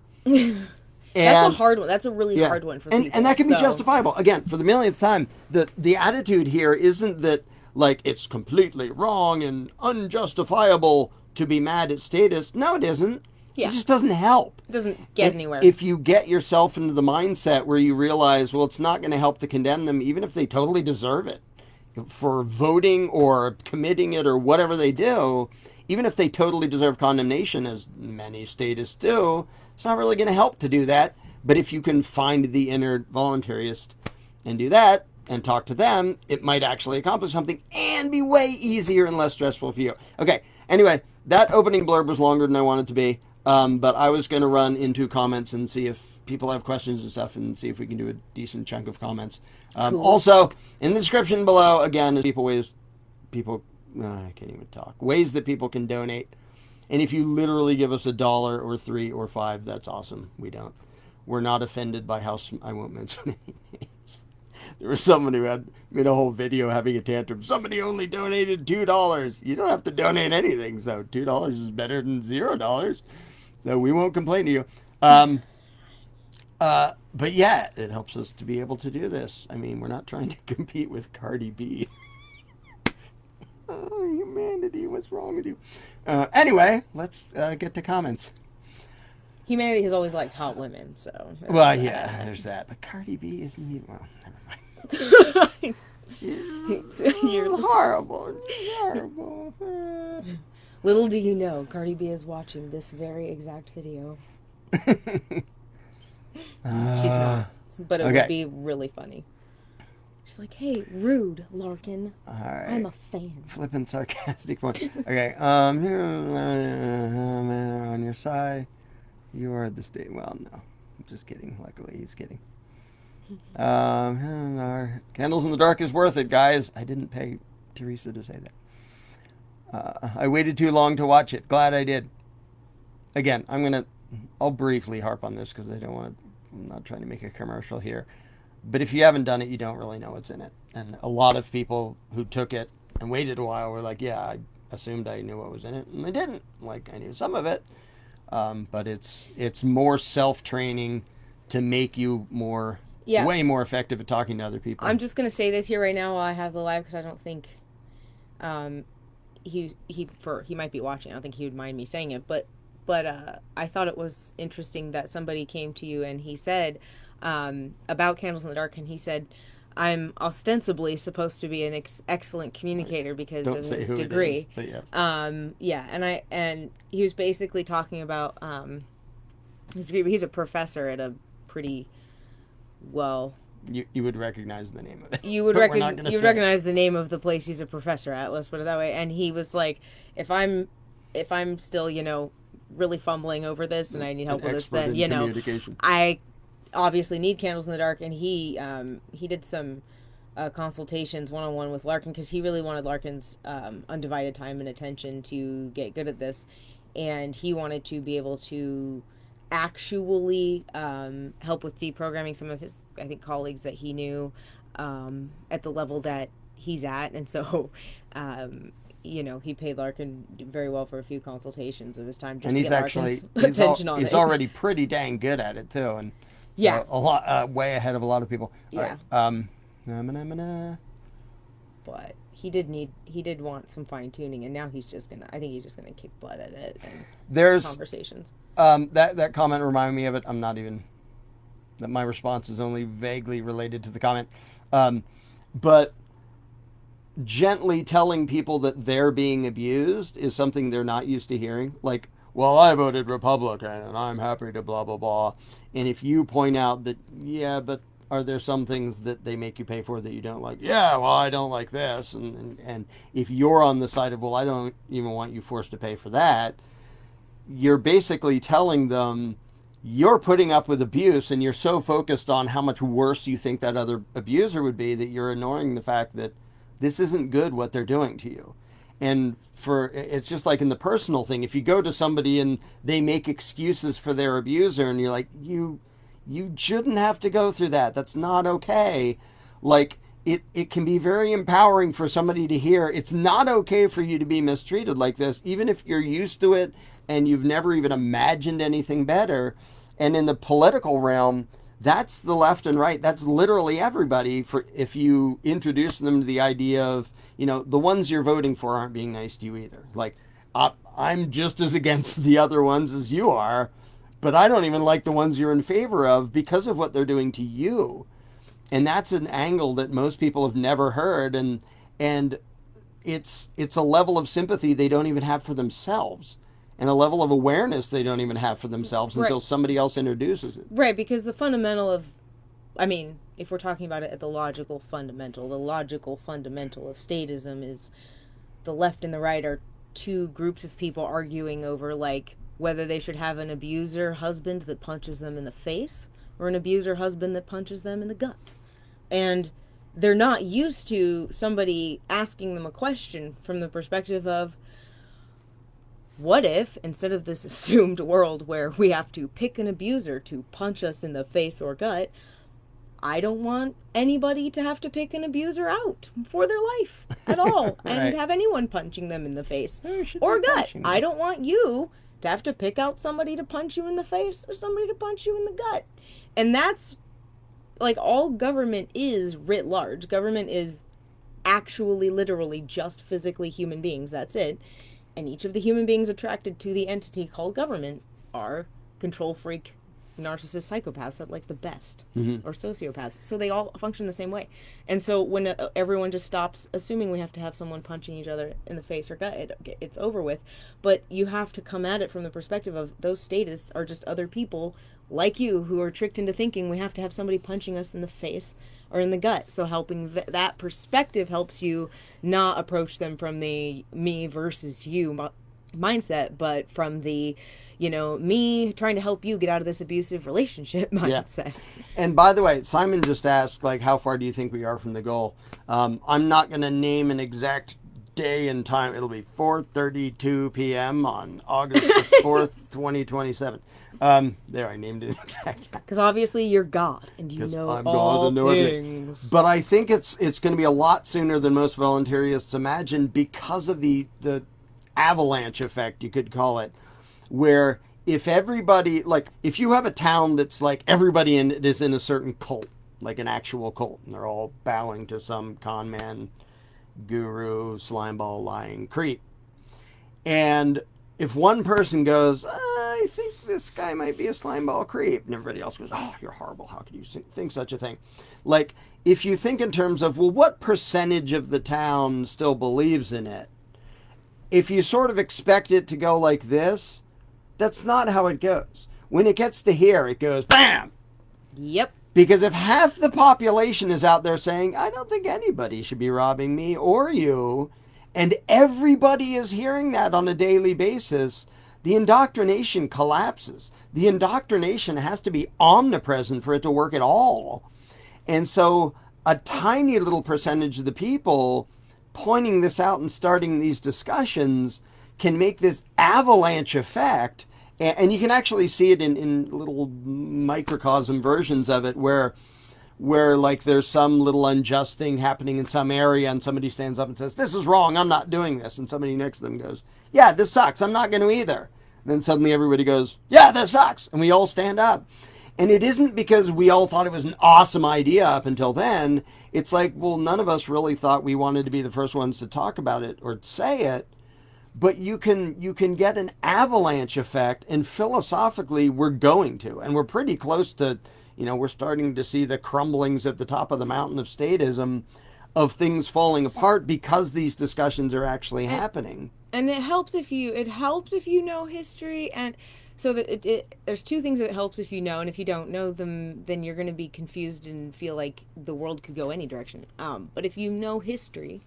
[SPEAKER 2] That's a hard one. That's a really hard one for people.
[SPEAKER 1] And that can be justifiable. Again, for the millionth time, the attitude here isn't that, like, it's completely wrong and unjustifiable to be mad at statists. No, it isn't. Yeah. It just doesn't help.
[SPEAKER 2] It doesn't get anywhere.
[SPEAKER 1] If you get yourself into the mindset where you realize, well, it's not going to help to condemn them, even if they totally deserve it, for voting or committing it or whatever they do, even if they totally deserve condemnation, as many statists do, it's not really going to help to do that. But if you can find the inner voluntarist and do that and talk to them, it might actually accomplish something and be way easier and less stressful for you. Okay, anyway, that opening blurb was longer than I wanted to be, but I was going to run into comments and see if people have questions and stuff and see if we can do a decent chunk of comments. Cool. Also, in the description below, again, is ways that people can donate. And if you literally give us $1 or $3 or $5, that's awesome. We're not offended by how I won't mention any names. There was someone who had made a whole video having a tantrum. Somebody only donated $2. You don't have to donate anything, so $2 is better than $0. So we won't complain to you. But yeah, it helps us to be able to do this. I mean, we're not trying to compete with Cardi B. Oh, humanity, what's wrong with you? Anyway, let's get to comments.
[SPEAKER 2] Humanity has always liked hot women, so...
[SPEAKER 1] Well, yeah, there's that. But Cardi B isn't even... Well, never mind. You're horrible. Horrible.
[SPEAKER 2] Little do you know, Cardi B is watching this very exact video. She's not. But it would be really funny. She's like, hey, rude, Larkin.
[SPEAKER 1] All right.
[SPEAKER 2] I'm a fan.
[SPEAKER 1] Flippin' sarcastic one. Okay. On your side, you are the state. Well, no. I'm just kidding. Luckily, he's kidding. Candles in the Dark is worth it, guys. I didn't pay Teresa to say that. I waited too long to watch it. Glad I did. Again, I'll briefly harp on this because I don't want to I'm not trying to make a commercial here, but if you haven't done it, you don't really know what's in it. And a lot of people who took it and waited a while were like, yeah, I assumed I knew what was in it, and I didn't. Like, I knew some of it, but it's more self-training to make you way more effective at talking to other people.
[SPEAKER 2] I'm just going to say this here right now while I have the live, because I don't think he might be watching. I don't think he would mind me saying it, but I thought it was interesting that somebody came to you and he said about Candles in the Dark, and he said, I'm ostensibly supposed to be an excellent communicator because of this degree.
[SPEAKER 1] But yes.
[SPEAKER 2] And he was basically talking about his degree. But he's a professor at a pretty well.
[SPEAKER 1] You would recognize the name of it.
[SPEAKER 2] You would recognize the name of the place he's a professor at. Let's put it that way. And he was like, if I'm still really fumbling over this and I need help with this, then I obviously need Candles in the Dark. And he did some consultations one-on-one with Larkin because he really wanted Larkin's undivided time and attention to get good at this, and he wanted to be able to actually help with deprogramming some of his, I think, colleagues that he knew at the level that he's at. And so he paid Larkin very well for a few consultations of his time just to get Larkin's attention on it.
[SPEAKER 1] He's already pretty dang good at it too, and a lot way ahead of a lot of people.
[SPEAKER 2] Yeah.
[SPEAKER 1] Right.
[SPEAKER 2] But he did want some fine tuning, and now he's just gonna kick butt at it. And
[SPEAKER 1] there's
[SPEAKER 2] conversations.
[SPEAKER 1] That comment reminded me of it. I'm not even that my response is only vaguely related to the comment, but gently telling people that they're being abused is something they're not used to hearing. Like, well, I voted Republican and I'm happy to blah, blah, blah. And if you point out that, yeah, but are there some things that they make you pay for that you don't like? Yeah, well, I don't like this. And if you're on the side of, well, I don't even want you forced to pay for that, you're basically telling them you're putting up with abuse and you're so focused on how much worse you think that other abuser would be that you're ignoring the fact that this isn't good what they're doing to you. And it's just like in the personal thing, if you go to somebody and they make excuses for their abuser and you're like, you shouldn't have to go through that. That's not okay. Like, it can be very empowering for somebody to hear it's not okay for you to be mistreated like this, even if you're used to it and you've never even imagined anything better. And in the political realm, that's the left and right. That's literally everybody. If you introduce them to the idea of, the ones you're voting for aren't being nice to you either. Like, I'm just as against the other ones as you are, but I don't even like the ones you're in favor of because of what they're doing to you. And that's an angle that most people have never heard. And it's a level of sympathy they don't even have for themselves. And a level of awareness they don't even have for themselves until somebody else introduces it.
[SPEAKER 2] Right, because the fundamental of, if we're talking about it at the logical fundamental of statism is the left and the right are two groups of people arguing over, like, whether they should have an abuser husband that punches them in the face or an abuser husband that punches them in the gut. And they're not used to somebody asking them a question from the perspective of, what if, instead of this assumed world where we have to pick an abuser to punch us in the face or gut, I don't want anybody to have to pick an abuser out for their life at all and have anyone punching them in the face or gut. I don't want you to have to pick out somebody to punch you in the face or somebody to punch you in the gut. And that's, like, all government is writ large. Government is actually, literally, just physically human beings. That's it. And each of the human beings attracted to the entity called government are control freak, narcissist psychopaths at, like, the best, or sociopaths. So they all function the same way. And so when everyone just stops assuming we have to have someone punching each other in the face or gut, it's over with. But you have to come at it from the perspective of those statists are just other people like you who are tricked into thinking we have to have somebody punching us in the face or in the gut. So helping that perspective helps you not approach them from the me versus you mindset, but from the, me trying to help you get out of this abusive relationship mindset.
[SPEAKER 1] Yeah. And by the way, Simon just asked, like, how far do you think we are from the goal? I'm not going to name an exact day and time. It'll be 4:32 p.m. on August the 4th, 2027. There, I named it exactly.
[SPEAKER 2] Because obviously you're God and you know
[SPEAKER 1] I'm
[SPEAKER 2] all
[SPEAKER 1] God and know everything.
[SPEAKER 2] things.
[SPEAKER 1] But I think it's going to be a lot sooner than most voluntarists imagine because of the avalanche effect, you could call it, where if everybody, like, if you have a town that's like everybody in it is in a certain cult, like an actual cult, and they're all bowing to some con man, guru, slimeball, lying creep, and if one person goes, I think this guy might be a slimeball creep, and everybody else goes, oh, you're horrible, how could you think such a thing? Like, if you think in terms of, well, what percentage of the town still believes in it, if you sort of expect it to go like this, that's not how it goes. When it gets to here, it goes BAM!
[SPEAKER 2] Yep.
[SPEAKER 1] Because if half the population is out there saying, I don't think anybody should be robbing me or you, and everybody is hearing that on a daily basis, the indoctrination collapses. The indoctrination has to be omnipresent for it to work at all. And so a tiny little percentage of the people pointing this out and starting these discussions can make this avalanche effect. And you can actually see it in little microcosm versions of it where like there's some little unjust thing happening in some area and somebody stands up and says, this is wrong, I'm not doing this. And somebody next to them goes, yeah, this sucks, I'm not going to either. And then suddenly everybody goes, yeah, this sucks. And we all stand up. And it isn't because we all thought it was an awesome idea up until then. It's like, well, none of us really thought we wanted to be the first ones to talk about it or say it. But you can get an avalanche effect, and philosophically we're going to. And we're pretty close to, we're starting to see the crumblings at the top of the mountain of statism, of things falling apart because these discussions are actually happening.
[SPEAKER 2] And it helps if you know history, and so that there's two things that it helps if you know, and if you don't know them, then you're going to be confused and feel like the world could go any direction. But if you know history,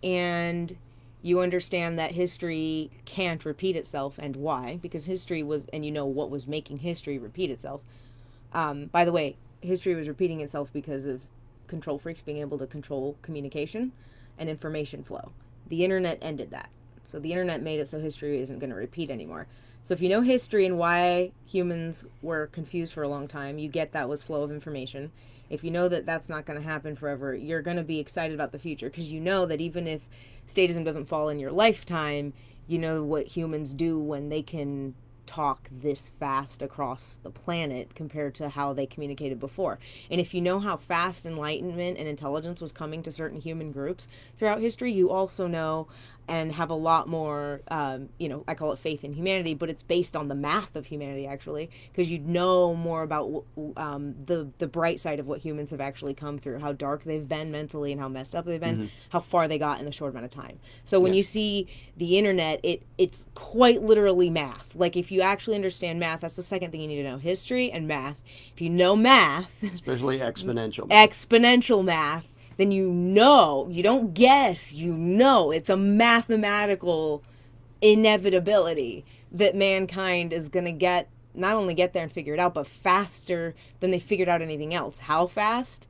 [SPEAKER 2] and you understand that history can't repeat itself, and why, because history was, and you know what was making history repeat itself. By the way, history was repeating itself because of control freaks being able to control communication and information flow. The internet ended that. So the internet made it so history isn't going to repeat anymore. So if you know history and why humans were confused for a long time, you get that was flow of information. If you know that that's not going to happen forever, you're going to be excited about the future, because you know that even if statism doesn't fall in your lifetime, you know what humans do when they can talk this fast across the planet compared to how they communicated before. And if you know how fast enlightenment and intelligence was coming to certain human groups throughout history, you also know and have a lot more, I call it faith in humanity, but it's based on the math of humanity, actually, because you know more about the bright side of what humans have actually come through, how dark they've been mentally and how messed up they've been, how far they got in the short amount of time. So when you see the internet, it's quite literally math. Like, if you actually understand math, that's the second thing you need to know: history and math. If you know math,
[SPEAKER 1] especially exponential
[SPEAKER 2] math, then you don't guess, it's a mathematical inevitability that mankind is going to not only get there and figure it out, but faster than they figured out anything else. How fast?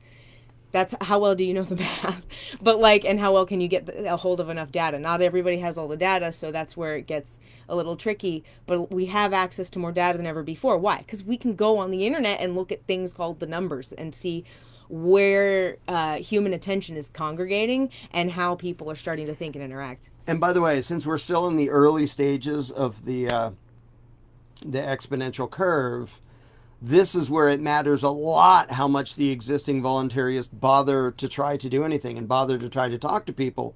[SPEAKER 2] That's how well do you know the math? But and how well can you get a hold of enough data? Not everybody has all the data, so that's where it gets a little tricky. But we have access to more data than ever before. Why? Because we can go on the internet and look at things called the numbers and see where human attention is congregating and how people are starting to think and interact.
[SPEAKER 1] And by the way, since we're still in the early stages of the exponential curve, this is where it matters a lot how much the existing voluntarists bother to try to do anything and bother to try to talk to people.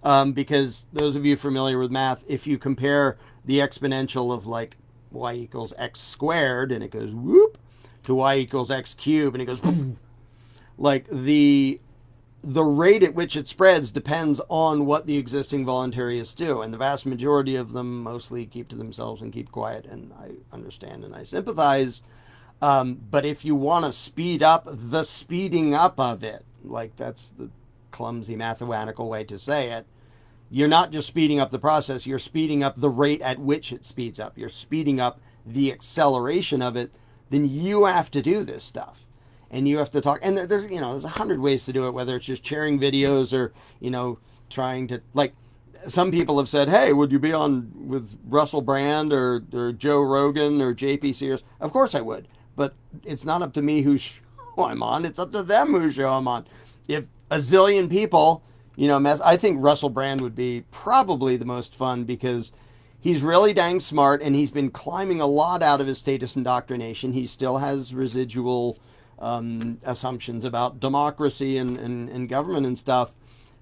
[SPEAKER 1] Because those of you familiar with math, if you compare the exponential of like y equals x squared and it goes whoop, to y equals x cubed and it goes boom, like the rate at which it spreads depends on what the existing voluntarists do, and the vast majority of them mostly keep to themselves and keep quiet, and I understand and I sympathize. But if you want to speed up the speeding up of it, like that's the clumsy mathematical way to say it, you're not just speeding up the process, you're speeding up the rate at which it speeds up. You're speeding up the acceleration of it. Then you have to do this stuff. And you have to talk, and there's 100 ways to do it, whether it's just sharing videos or, trying to, some people have said, hey, would you be on with Russell Brand or Joe Rogan or JP Sears? Of course I would. But it's not up to me whose show I'm on. It's up to them whose show I'm on. If a zillion people, I think Russell Brand would be probably the most fun because he's really dang smart and he's been climbing a lot out of his status indoctrination. He still has residual assumptions about democracy and government and stuff.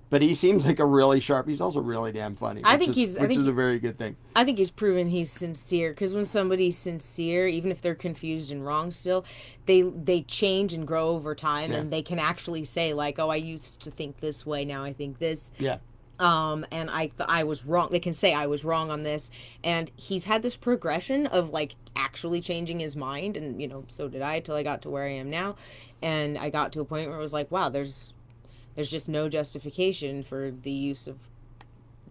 [SPEAKER 1] But he seems like a really sharp. He's also really damn funny. Which is a very good thing.
[SPEAKER 2] I think he's proven he's sincere. Because when somebody's sincere, even if they're confused and wrong, still, they change and grow over time, and they can actually say like, "Oh, I used to think this way. Now I think this."
[SPEAKER 1] Yeah.
[SPEAKER 2] And I was wrong. They can say I was wrong on this, and he's had this progression of like actually changing his mind, and so did I till I got to where I am now, and I got to a point where it was like, wow, there's just no justification for the use of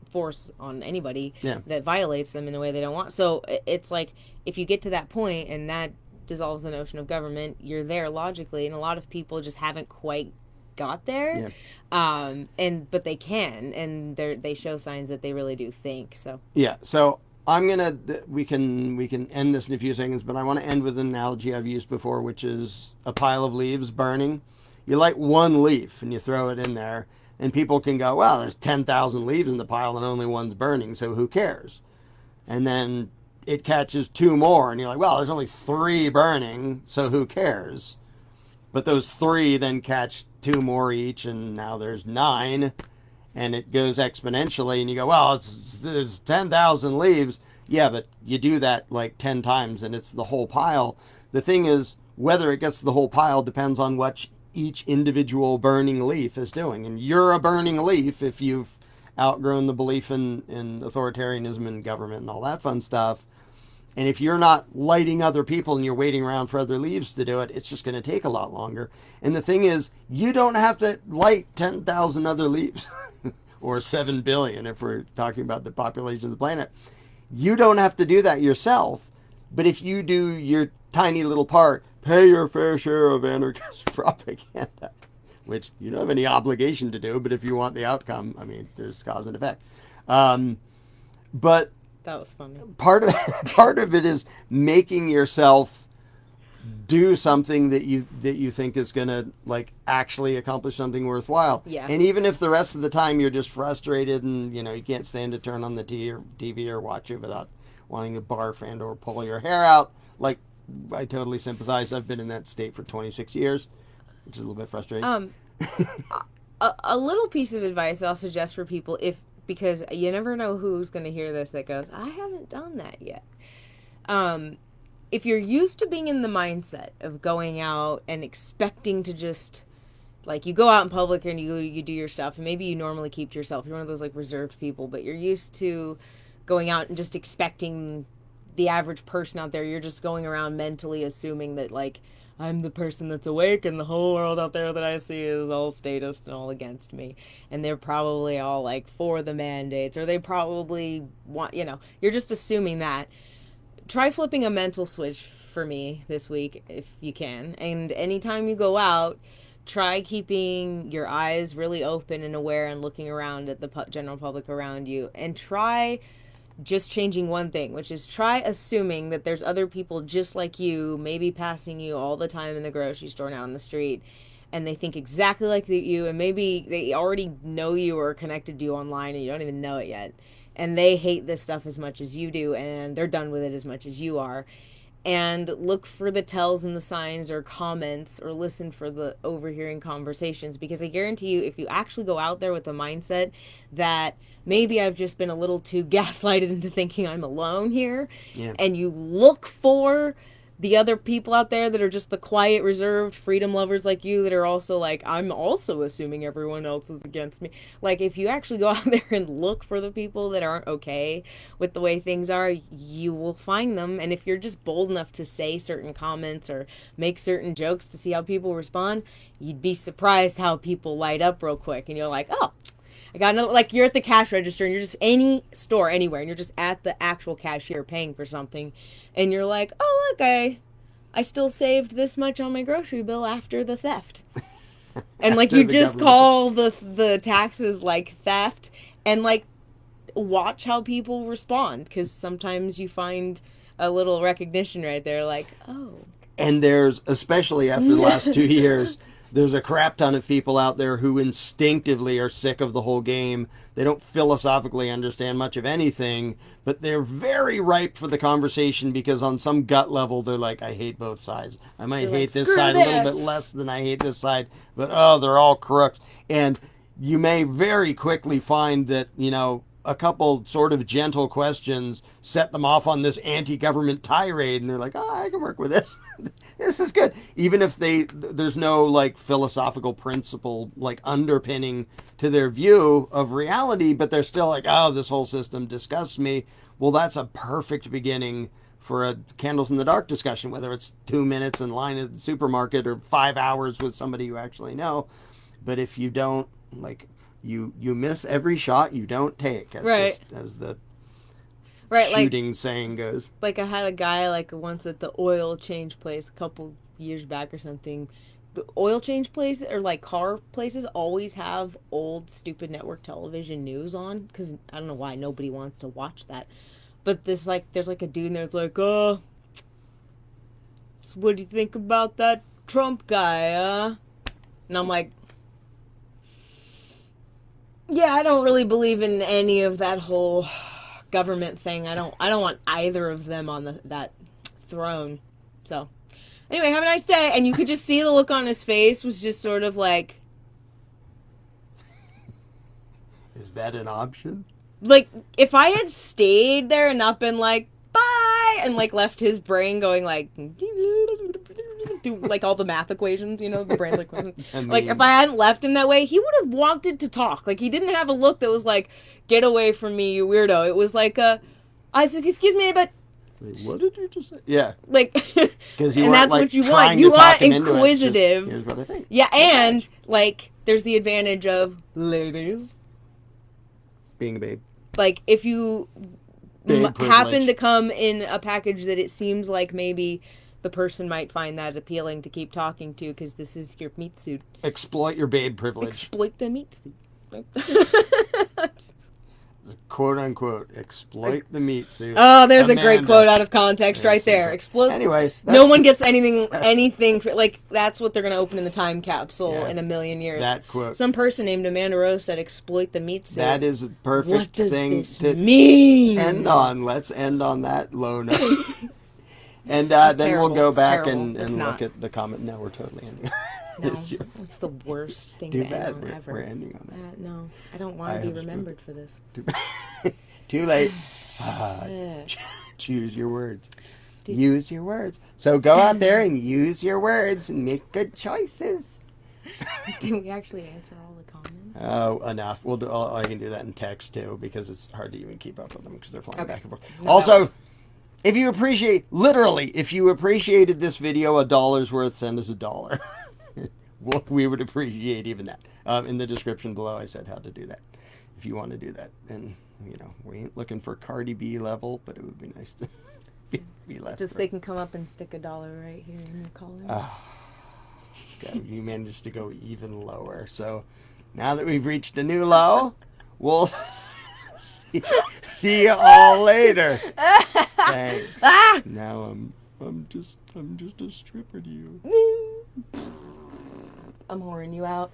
[SPEAKER 2] force on anybody that violates them in a way they don't want. So it's like, if you get to that point and that dissolves the notion of government, you're there logically, and a lot of people just haven't quite got there. But they can, and they show signs that they really do think. So
[SPEAKER 1] so we can end this in a few seconds, but I want to end with an analogy I've used before, which is a pile of leaves burning. You light one leaf and you throw it in there, and people can go, well, there's 10,000 leaves in the pile and only one's burning, so who cares? And then it catches two more, and you're like, well, there's only 3 burning, so who cares? But those 3 then catch 2 more each, and now there's 9, and it goes exponentially, and you go, well, there's 10,000 leaves. Yeah, but you do that like 10 times, and it's the whole pile. The thing is, whether it gets the whole pile depends on what each individual burning leaf is doing. And you're a burning leaf if you've outgrown the belief in authoritarianism and government and all that fun stuff. And if you're not lighting other people and you're waiting around for other leaves to do it, it's just going to take a lot longer. And the thing is, you don't have to light 10,000 other leaves or 7 billion if we're talking about the population of the planet. You don't have to do that yourself. But if you do your tiny little part, pay your fair share of anarchist propaganda, which you don't have any obligation to do, but if you want the outcome, I mean, there's cause and effect. But
[SPEAKER 2] that was funny.
[SPEAKER 1] Part of it is making yourself do something that you think is going to like actually accomplish something worthwhile.
[SPEAKER 2] Yeah.
[SPEAKER 1] And even if the rest of the time you're just frustrated and you can't stand to turn on the TV or watch it without wanting to barf and or pull your hair out, like, I totally sympathize. I've been in that state for 26 years, which is a little bit frustrating.
[SPEAKER 2] A little piece of advice I'll suggest for people, because you never know who's going to hear this that goes, I haven't done that yet. If you're used to being in the mindset of going out and expecting to just, like, you go out in public and you do your stuff, and maybe you normally keep to yourself. You're one of those, like, reserved people, but you're used to going out and just expecting the average person out there. You're just going around mentally assuming that, like, I'm the person that's awake and the whole world out there that I see is all statist and all against me. And they're probably all, like, for the mandates, or they probably want, you're just assuming that. Try flipping a mental switch for me this week if you can. And anytime you go out, try keeping your eyes really open and aware and looking around at the general public around you. And try just changing one thing, which is try assuming that there's other people just like you, maybe passing you all the time in the grocery store and out on the street, and they think exactly like you, and maybe they already know you or are connected to you online and you don't even know it yet, and they hate this stuff as much as you do, and they're done with it as much as you are. And look for the tells and the signs or comments, or listen for the overhearing conversations, because I guarantee you, if you actually go out there with the mindset that maybe I've just been a little too gaslighted into thinking I'm alone here, and you look for the other people out there that are just the quiet, reserved, freedom lovers like you that are also like, I'm also assuming everyone else is against me. Like, if you actually go out there and look for the people that aren't okay with the way things are, you will find them. And if you're just bold enough to say certain comments or make certain jokes to see how people respond, you'd be surprised how people light up real quick. And you're like, oh, I got another, like, you're at the cash register and you're just any store anywhere and you're just at the actual cashier paying for something, and you're like, oh, look, I still saved this much on my grocery bill after the theft. And like, you just call the taxes like theft, and like, watch how people respond, because sometimes you find a little recognition right there, like, oh.
[SPEAKER 1] And there's, especially after the last 2 years, there's a crap ton of people out there who instinctively are sick of the whole game. They don't philosophically understand much of anything, but they're very ripe for the conversation because on some gut level, they're like, I hate both sides. I might hate this side a little bit less than I hate this side, but oh, they're all crooks. And you may very quickly find that, you know, a couple sort of gentle questions set them off on this anti-government tirade, and they're like, oh, I can work with this. This is good. Even if there's no like philosophical principle like underpinning to their view of reality, but they're still like, oh, this whole system disgusts me. Well, that's a perfect beginning for a candles in the dark discussion, whether it's 2 minutes in line at the supermarket or 5 hours with somebody you actually know. But if you don't, like, you miss every shot you don't take, as the shooting saying goes.
[SPEAKER 2] Like, I had a guy, like, once at the oil change place a couple years back or something. The oil change place, or, like, car places, always have old, stupid network television news on. Because I don't know why nobody wants to watch that. But there's, like, a dude in there that's like, oh, so what do you think about that Trump guy, And I'm like, yeah, I don't really believe in any of that whole government thing. I don't want either of them on that throne. So, anyway, have a nice day. And you could just see the look on his face was just sort of like,
[SPEAKER 1] is that an option?
[SPEAKER 2] Like, if I had stayed there and not been like, bye, and like left his brain going like, do like all the math equations, you know, the brain's like, like if I hadn't left him that way, he would have wanted to talk. Like, he didn't have a look that was like, get away from me, you weirdo. It was like, I said, excuse me, but
[SPEAKER 1] wait, what did you just say? Yeah,
[SPEAKER 2] like,
[SPEAKER 1] because you
[SPEAKER 2] and that's
[SPEAKER 1] like,
[SPEAKER 2] what you want. You want inquisitive.
[SPEAKER 1] Just, here's what I think.
[SPEAKER 2] Yeah, and like, there's the advantage of ladies
[SPEAKER 1] being a babe.
[SPEAKER 2] Like, if you happen to come in a package that it seems like maybe the person might find that appealing to keep talking to because this is your meat suit.
[SPEAKER 1] Exploit your babe privilege.
[SPEAKER 2] Exploit the meat suit.
[SPEAKER 1] Quote unquote, exploit the meat suit.
[SPEAKER 2] Oh, there's a great quote out of context right there. Exploit.
[SPEAKER 1] Anyway,
[SPEAKER 2] no one gets anything for, like, that's what they're going to open in the time capsule in a million years.
[SPEAKER 1] That quote.
[SPEAKER 2] Some person named Amanda Rose said, exploit the meat suit.
[SPEAKER 1] That is a perfect thing to
[SPEAKER 2] mean?
[SPEAKER 1] End on. Let's end on that low note. And then we'll go back and look at the comment. No, we're totally ending.
[SPEAKER 2] No, it's the worst thing to end on ever.
[SPEAKER 1] We're ending on that.
[SPEAKER 2] No, I don't want to be remembered for this.
[SPEAKER 1] Too late. Choose your words. Use your words. So go out there and use your words and make good choices.
[SPEAKER 2] Do we actually answer all the comments?
[SPEAKER 1] Oh, enough. We'll do. I can do that in text too because it's hard to even keep up with them because they're flying back and forth. No, also, if you appreciated this video $1's worth, send us $1. We would appreciate even that. In the description below, I said how to do that. If you want to do that, and you know, we ain't looking for Cardi B level, but it would be nice to be less.
[SPEAKER 2] Just they can come up and stick $1 right here in your collar.
[SPEAKER 1] God, you managed to go even lower. So now that we've reached a new low, we'll see you all later. Thanks. Now I'm just a stripper to you.
[SPEAKER 2] I'm whoring you out.